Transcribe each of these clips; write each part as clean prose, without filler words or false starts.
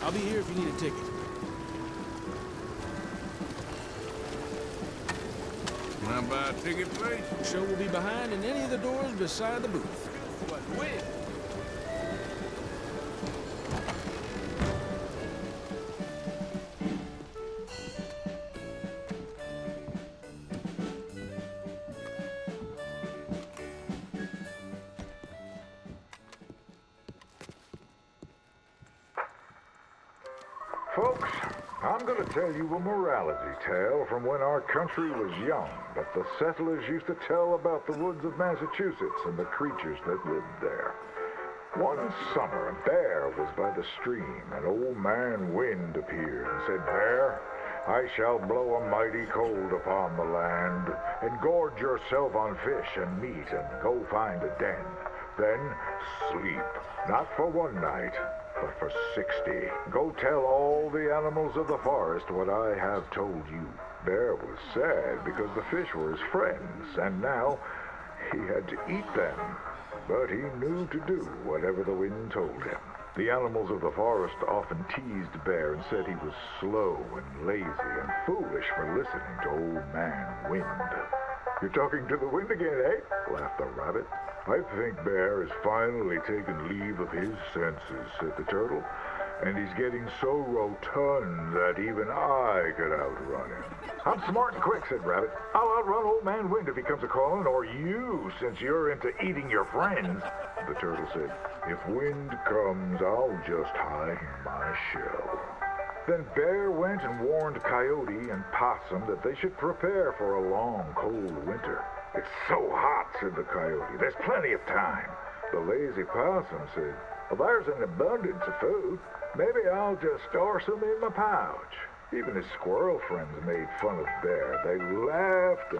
I'll be here if you need a ticket. Can I buy a ticket, please? Show will be behind in any of the doors beside the booth. Folks, I'm going to tell you a morality tale from when our country was young that the settlers used to tell about the woods of Massachusetts and the creatures that lived there. One summer, a bear was by the stream, and old man Wind appeared and said, "Bear, I shall blow a mighty cold upon the land, and gorge yourself on fish and meat, and go find a den. Then sleep, not for one night, but for 60. Go tell all the animals of the forest what I have told you." Bear was sad because the fish were his friends, and now he had to eat them. But he knew to do whatever the wind told him. The animals of the forest often teased Bear and said he was slow and lazy and foolish for listening to old man Wind. "You're talking to the wind again, eh?" laughed the rabbit. "I think Bear has finally taken leave of his senses," said the turtle. "And he's getting so rotund that even I could outrun him." "I'm smart and quick," said Rabbit. "I'll outrun old man Wind if he comes a-calling, or you, since you're into eating your friends." The turtle said, "If Wind comes, I'll just hide in my shell." Then Bear went and warned Coyote and Possum that they should prepare for a long, cold winter. "It's so hot," said the Coyote. "There's plenty of time." The lazy Possum said, "Well, there's an abundance of food. Maybe I'll just store some in my pouch." Even his squirrel friends made fun of Bear. They laughed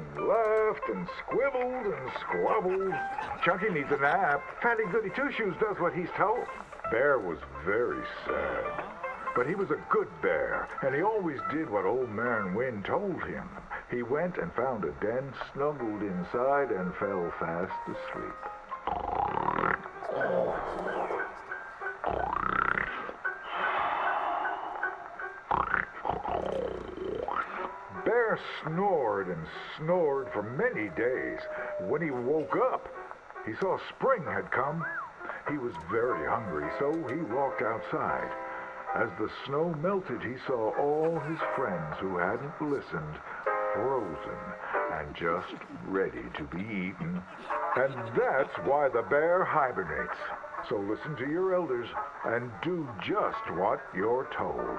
and squibbled and squabbled. "Chunky needs a nap. Fatty Goody Two-Shoes does what he's told." Bear was very sad. But he was a good bear, and he always did what old man Wind told him. He went and found a den, snuggled inside, and fell fast asleep. Bear snored and snored for many days. When he woke up, he saw spring had come. He was very hungry, so he walked outside. As the snow melted, he saw all his friends who hadn't listened, frozen and just ready to be eaten. And that's why the bear hibernates. So listen to your elders and do just what you're told.